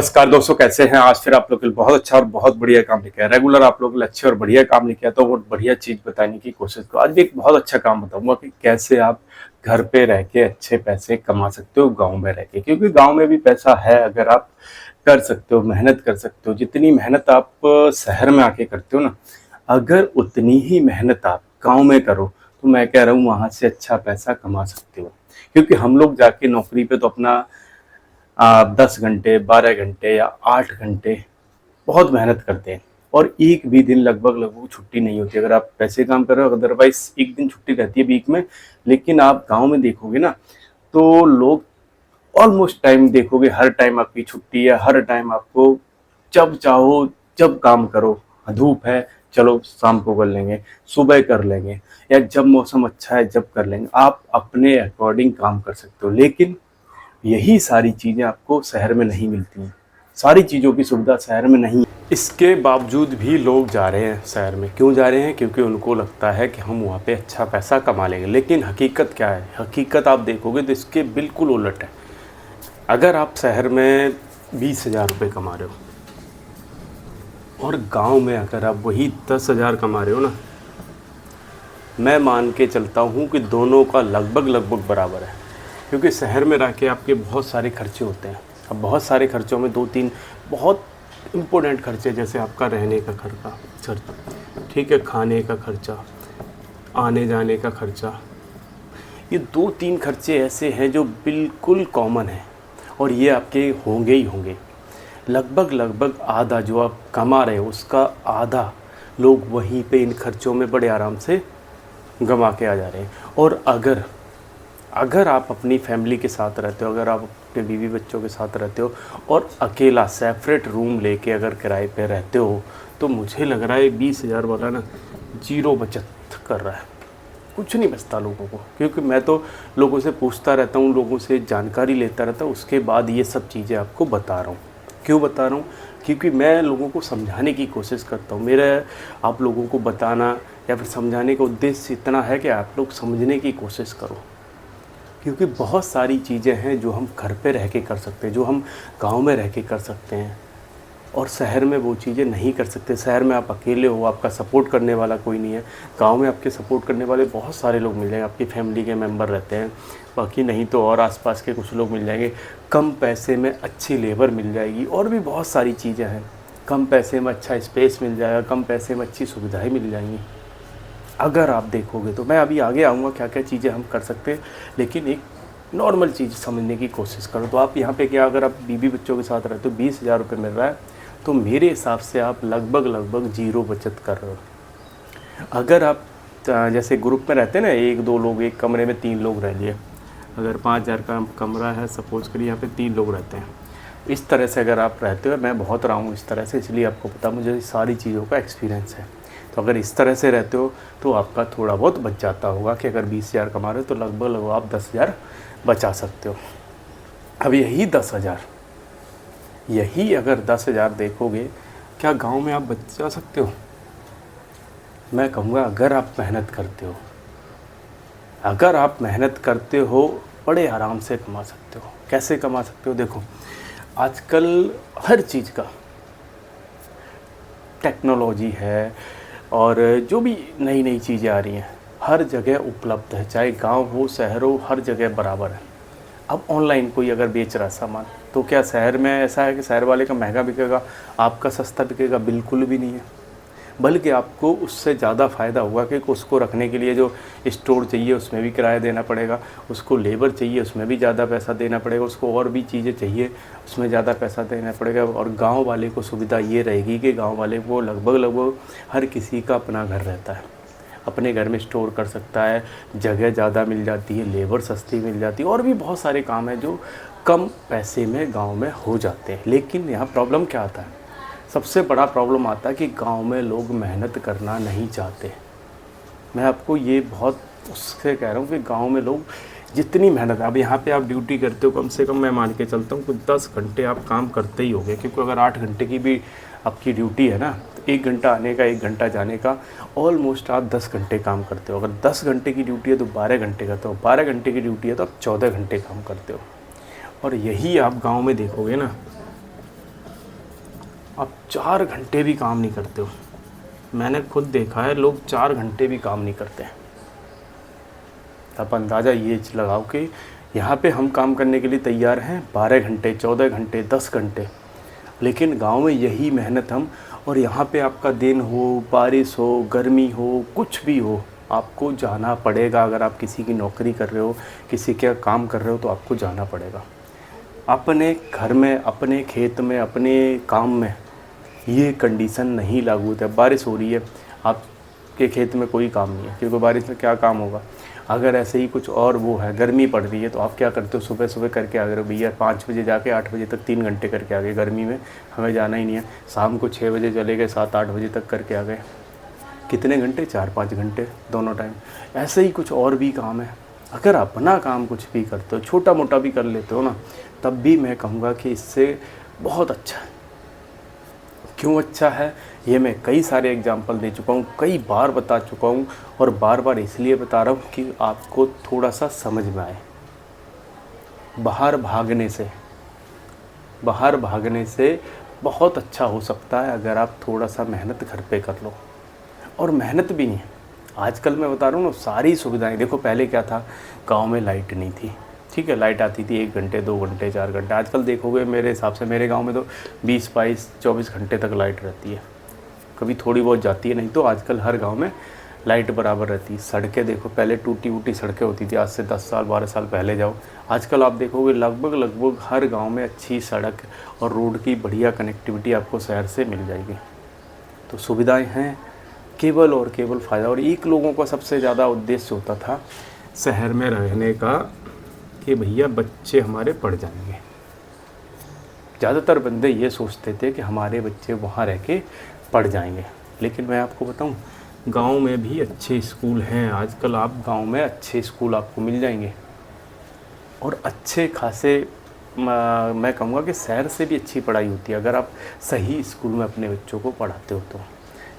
नमस्कार दोस्तों, कैसे हैं? आज फिर आप लोग के लिए बहुत अच्छा और बहुत बढ़िया काम लेके आए। रेगुलर आप लोग के लिए अच्छे और बढ़िया काम लेके आता हूँ और बढ़िया चीज बताने की कोशिश करो। आज भी एक बहुत अच्छा काम बताऊंगा कि कैसे आप घर पे रह के अच्छे पैसे कमा सकते हो गांव में रह के, क्योंकि गांव में भी पैसा है अगर आप कर सकते हो, मेहनत कर सकते हो। जितनी मेहनत आप शहर में आके करते हो ना, अगर उतनी ही मेहनत आप गाँव में करो तो मैं कह रहा हूँ वहां से अच्छा पैसा कमा सकते हो। क्योंकि हम लोग जाके नौकरी पे तो अपना 10 घंटे, 12 घंटे या 8 घंटे बहुत मेहनत करते हैं और एक भी दिन लगभग लगभग छुट्टी नहीं होती अगर आप पैसे काम कर रहे हो। अदरवाइज एक दिन छुट्टी रहती है वीक में। लेकिन आप गांव में देखोगे ना, तो लोग ऑलमोस्ट टाइम देखोगे, हर टाइम आपकी छुट्टी है, हर टाइम आपको जब चाहो जब काम करो। धूप है, चलो शाम को कर लेंगे, सुबह कर लेंगे, या जब मौसम अच्छा है जब कर लेंगे। आप अपने अकॉर्डिंग काम कर सकते हो। लेकिन यही सारी चीज़ें आपको शहर में नहीं मिलती हैं। सारी चीज़ों की सुविधा शहर में नहीं है। इसके बावजूद भी लोग जा रहे हैं शहर में। क्यों जा रहे हैं? क्योंकि उनको लगता है कि हम वहाँ पे अच्छा पैसा कमा लेंगे। लेकिन हकीकत क्या है? हकीकत आप देखोगे तो इसके बिल्कुल उलट है। अगर आप शहर में 20,000 रुपये कमा रहे हो और गांव में अगर आप वही 10,000 कमा रहे हो ना, मैं मान के चलता हूँ कि दोनों का लगभग लगभग बराबर है। क्योंकि शहर में रह के आपके बहुत सारे खर्चे होते हैं। अब बहुत सारे खर्चों में दो तीन बहुत इम्पोर्टेंट खर्चे, जैसे आपका रहने का खर्चा, ठीक है, खाने का खर्चा, आने जाने का खर्चा, ये दो तीन खर्चे ऐसे हैं जो बिल्कुल कॉमन हैं और ये आपके होंगे ही होंगे। लगभग लगभग आधा जो आप कमा रहे हो उसका आधा लोग वहीं पे इन खर्चों में बड़े आराम से गंवा के आ जा रहे हैं। और अगर आप अपनी फैमिली के साथ रहते हो, अगर आप अपने बीवी बच्चों के साथ रहते हो और अकेला सेपरेट रूम लेके अगर किराए पे रहते हो, तो मुझे लग रहा है 20,000 वाला ना जीरो बचत कर रहा है। कुछ नहीं बचता लोगों को। क्योंकि मैं तो लोगों से पूछता रहता हूँ, लोगों से जानकारी लेता रहता हूँ, उसके बाद ये सब चीज़ें आपको बता रहा हूँ। क्यों बता रहा हूँ? क्योंकि मैं लोगों को समझाने की कोशिश करता हूँ। मेरा आप लोगों को बताना या फिर समझाने का उद्देश्य इतना है कि आप लोग समझने की कोशिश करो। क्योंकि बहुत सारी चीज़ें हैं जो हम घर पे रह के कर सकते हैं, जो हम गांव में रह के कर सकते हैं और शहर में वो चीज़ें नहीं कर सकते। शहर में आप अकेले हो, आपका सपोर्ट करने वाला कोई नहीं है। गांव में आपके सपोर्ट करने वाले बहुत सारे लोग मिल जाएंगे, आपकी फैमिली के मेंबर रहते हैं, बाकी नहीं तो और आसपास के कुछ लोग मिल जाएंगे। कम पैसे में अच्छी लेबर मिल जाएगी और भी बहुत सारी चीज़ें हैं। कम पैसे में अच्छा स्पेस मिल जाएगा, कम पैसे में अच्छी सुविधाएँ मिल जाएंगी। अगर आप देखोगे तो मैं अभी आगे आऊँगा क्या क्या चीज़ें हम कर सकते हैं, लेकिन एक नॉर्मल चीज़ समझने की कोशिश करो। तो आप यहाँ पे क्या, अगर आप बीवी बच्चों के साथ रहते हो, 20,000 रुपये मिल रहा है, तो मेरे हिसाब से आप लगभग लगभग जीरो बचत कर रहे हो। अगर आप जैसे ग्रुप में रहते हैं ना, एक दो लोग एक कमरे में 3 लोग रह लिए, अगर 5,000 का कमरा है, सपोज करिए यहाँ पे 3 लोग रहते हैं, इस तरह से अगर आप रहते हो, मैं बहुत रहा हूँ इस तरह से, इसलिए आपको पता, मुझे सारी चीज़ों का एक्सपीरियंस है। तो अगर इस तरह से रहते हो तो आपका थोड़ा बहुत बच जाता होगा कि अगर 20,000 कमा रहे हो तो लगभग लगभग आप 10,000 बचा सकते हो। अब यही 10,000, यही अगर 10,000 देखोगे, क्या गांव में आप बचा सकते हो? मैं कहूँगा अगर आप मेहनत करते हो, अगर आप मेहनत करते हो, बड़े आराम से कमा सकते हो। कैसे कमा सकते हो? देखो, आजकल हर चीज़ का टेक्नोलॉजी है और जो भी नई नई चीज़ें आ रही हैं हर जगह उपलब्ध है, चाहे गांव हो शहर हो, हर जगह बराबर है। अब ऑनलाइन कोई अगर बेच रहा है सामान, तो क्या शहर में ऐसा है कि शहर वाले का महंगा बिकेगा, आपका सस्ता बिकेगा? बिल्कुल भी नहीं है। बल्कि आपको उससे ज़्यादा फ़ायदा होगा कि उसको रखने के लिए जो स्टोर चाहिए उसमें भी किराया देना पड़ेगा, उसको लेबर चाहिए उसमें भी ज़्यादा पैसा देना पड़ेगा, उसको और भी चीज़ें चाहिए उसमें ज़्यादा पैसा देना पड़ेगा। और गांव वाले को सुविधा ये रहेगी कि गांव वाले को लगभग लगभग हर किसी का अपना घर रहता है, अपने घर में स्टोर कर सकता है, जगह ज़्यादा मिल जाती है, लेबर सस्ती मिल जाती है, और भी बहुत सारे काम हैं जो कम पैसे में गाँव में हो जाते हैं। लेकिन यहाँ प्रॉब्लम क्या आता है? सबसे बड़ा प्रॉब्लम आता है कि गांव में लोग मेहनत करना नहीं चाहते। मैं आपको ये बहुत उससे कह रहा हूँ कि गांव में लोग जितनी मेहनत, अब यहाँ पे आप ड्यूटी करते हो, कम से कम मैं मान के चलता हूँ कि 10 घंटे आप काम करते ही होगे। क्योंकि अगर 8 घंटे की भी आपकी ड्यूटी है ना, तो 1 घंटा आने का 1 घंटा जाने का, ऑलमोस्ट आप 10 घंटे काम करते हो। अगर 10 घंटे की ड्यूटी है तो 12 घंटे करते हो, 12 घंटे की ड्यूटी है तो आप 14 घंटे काम करते हो। और यही आप गाँव में देखोगे ना, आप 4 घंटे भी काम नहीं करते हो। मैंने खुद देखा है, लोग 4 घंटे भी काम नहीं करते हैं। आप अंदाज़ा ये लगाओ कि यहाँ पे हम काम करने के लिए तैयार हैं 12 घंटे, 14 घंटे, 10 घंटे, लेकिन गांव में यही मेहनत हम, और यहाँ पे आपका दिन हो, बारिश हो, गर्मी हो, कुछ भी हो, आपको जाना पड़ेगा। अगर आप किसी की नौकरी कर रहे हो, किसी का काम कर रहे हो, तो आपको जाना पड़ेगा। अपने घर में, अपने खेत में, अपने काम में ये कंडीशन नहीं लागू होता है। बारिश हो रही है, आपके खेत में कोई काम नहीं है, क्योंकि बारिश में क्या काम होगा। अगर ऐसे ही कुछ और वो है, गर्मी पड़ रही है, तो आप क्या करते हो, सुबह सुबह करके आ गए भैया, 5 बजे जाके 8 बजे तक 3 घंटे करके आ गए। गर्मी में हमें जाना ही नहीं है, शाम को 6 बजे चले गए, 7-8 बजे तक करके आ गए। कितने घंटे, 4-5 घंटे दोनों टाइम। ऐसे ही कुछ और भी काम है। अगर अपना काम कुछ भी करते हो, छोटा मोटा भी कर लेते हो ना, तब भी मैं कहूँगा कि इससे बहुत अच्छा है। क्यों अच्छा है, ये मैं कई सारे एग्जाम्पल दे चुका हूँ, कई बार बता चुका हूँ, और बार बार इसलिए बता रहा हूँ कि आपको थोड़ा सा समझ में आए। बाहर भागने से बहुत अच्छा हो सकता है अगर आप थोड़ा सा मेहनत घर पे कर लो। और मेहनत भी नहीं है, आजकल मैं बता रहा हूँ ना, सारी सुविधाएं देखो। पहले क्या था, गांव में लाइट नहीं थी, ठीक है, लाइट आती थी 1 घंटे, 2 घंटे, 4 घंटे। आजकल देखोगे मेरे हिसाब से मेरे गांव में तो 20-22-24 घंटे तक लाइट रहती है। कभी थोड़ी बहुत जाती है, नहीं तो आजकल हर गांव में लाइट बराबर रहती है। सड़कें देखो, पहले टूटी फूटी सड़कें होती थी, आज से 10 साल 12 साल पहले जाओ, आजकल आप देखोगे लगभग हर गाँव में अच्छी सड़क और रोड की बढ़िया कनेक्टिविटी आपको शहर से मिल जाएगी। तो सुविधाएँ हैं, केवल और केवल फ़ायदा। और एक लोगों का सबसे ज़्यादा उद्देश्य होता था शहर में रहने का कि भैया बच्चे हमारे पढ़ जाएंगे। ज़्यादातर बंदे ये सोचते थे कि हमारे बच्चे वहाँ रह के पढ़ जाएंगे। लेकिन मैं आपको बताऊँ, गांव में भी अच्छे स्कूल हैं। आजकल आप गांव में अच्छे स्कूल आपको मिल जाएंगे, और अच्छे खासे, मैं कहूँगा कि शहर से भी अच्छी पढ़ाई होती है अगर आप सही स्कूल में अपने बच्चों को पढ़ाते हो। तो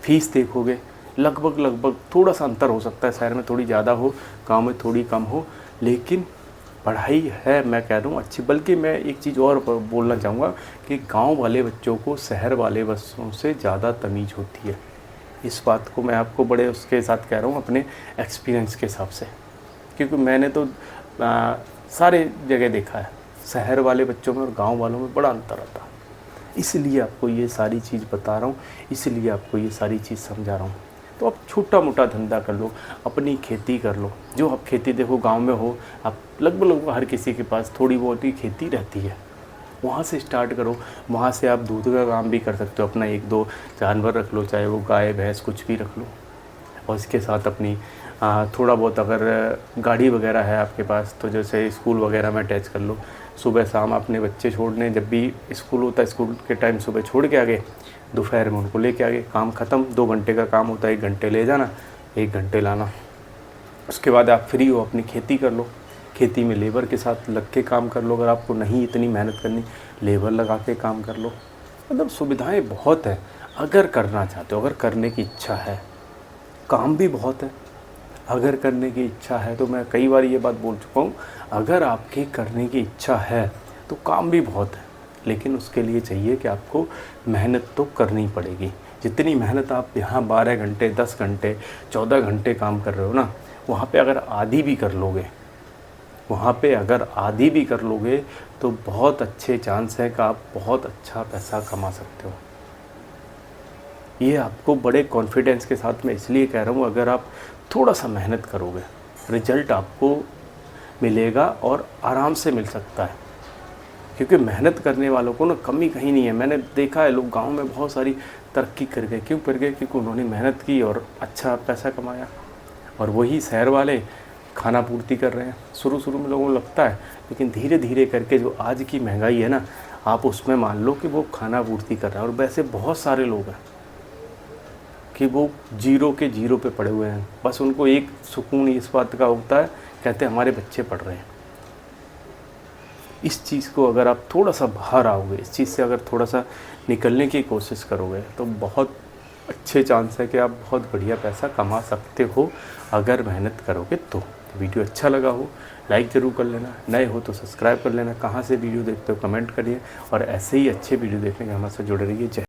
फीस देखोगे, लगभग थोड़ा सा अंतर हो सकता है, शहर में थोड़ी ज़्यादा हो, गांव में थोड़ी कम हो, लेकिन पढ़ाई है, मैं कह रहा हूँ अच्छी। बल्कि मैं एक चीज़ और बोलना चाहूँगा कि गांव वाले बच्चों को शहर वाले बच्चों से ज़्यादा तमीज़ होती है। इस बात को मैं आपको बड़े उसके साथ कह रहा हूँ, अपने एक्सपीरियंस के हिसाब से, क्योंकि मैंने तो सारे जगह देखा है, शहर वाले बच्चों में और गाँव वालों में बड़ा अंतर आता है। इसलिए आपको ये सारी चीज़ बता रहा हूँ, इसलिए आपको ये सारी चीज़ समझा रहा हूँ। तो आप छोटा मोटा धंधा कर लो, अपनी खेती कर लो। जो आप खेती देखो गांव में हो, आप लगभग हर किसी के पास थोड़ी बहुत ही खेती रहती है, वहाँ से स्टार्ट करो। वहाँ से आप दूध का काम भी कर सकते हो, अपना 1-2 जानवर रख लो, चाहे वो गाय भैंस कुछ भी रख लो। और इसके साथ अपनी थोड़ा बहुत अगर गाड़ी वगैरह है आपके पास, तो जैसे स्कूल वगैरह में अटैच कर लो। सुबह शाम अपने बच्चे छोड़ने जब भी स्कूल होता है, स्कूल के टाइम सुबह छोड़ के आ गए, दोपहर में उनको लेके आ गए, काम ख़त्म। 2 घंटे का काम होता है, 1 घंटे ले जाना, 1 घंटे लाना। उसके बाद आप फ्री हो, अपनी खेती कर लो। खेती में लेबर के साथ लग के काम कर लो, अगर आपको नहीं इतनी मेहनत करनी, लेबर लगा के काम कर लो। मतलब सुविधाएं बहुत है अगर करना चाहते हो, अगर करने की इच्छा है। काम भी बहुत है अगर करने की इच्छा है। तो मैं कई बार ये बात बोल चुका हूँ, अगर आपकी करने की इच्छा है तो काम भी बहुत है, लेकिन उसके लिए चाहिए कि आपको मेहनत तो करनी पड़ेगी। जितनी मेहनत आप यहाँ 12 घंटे, 10 घंटे, 14 घंटे काम कर रहे हो ना, वहाँ पे अगर आधी भी कर लोगे, तो बहुत अच्छे चांस है कि आप बहुत अच्छा पैसा कमा सकते हो। ये आपको बड़े कॉन्फिडेंस के साथ मैं इसलिए कह रहा हूँ, अगर आप थोड़ा सा मेहनत करोगे, रिजल्ट आपको मिलेगा और आराम से मिल सकता है। क्योंकि मेहनत करने वालों को ना कमी कहीं नहीं है। मैंने देखा है, लोग गांव में बहुत सारी तरक्की कर गए। क्यों कर गए? क्योंकि उन्होंने मेहनत की और अच्छा पैसा कमाया। और वही शहर वाले खाना पूर्ति कर रहे हैं। शुरू में लोगों को लगता है, लेकिन धीरे धीरे करके जो आज की महंगाई है ना, आप उसमें मान लो कि वो खाना पूर्ति कर रहा है। और वैसे बहुत सारे लोग हैं कि वो जीरो के जीरो पे पड़े हुए हैं, बस उनको एक सुकून इस बात का होता है, कहते हैं हमारे बच्चे पढ़ रहे हैं। इस चीज़ को अगर आप थोड़ा सा बाहर आओगे, इस चीज़ से अगर थोड़ा सा निकलने की कोशिश करोगे, तो बहुत अच्छे चांस है कि आप बहुत बढ़िया पैसा कमा सकते हो अगर मेहनत करोगे। तो वीडियो अच्छा लगा हो लाइक ज़रूर कर लेना, नए हो तो सब्सक्राइब कर लेना। कहाँ से वीडियो देखते हो कमेंट करिए, और ऐसे ही अच्छे वीडियो देखने के हमारे साथ जुड़े रहिए। जय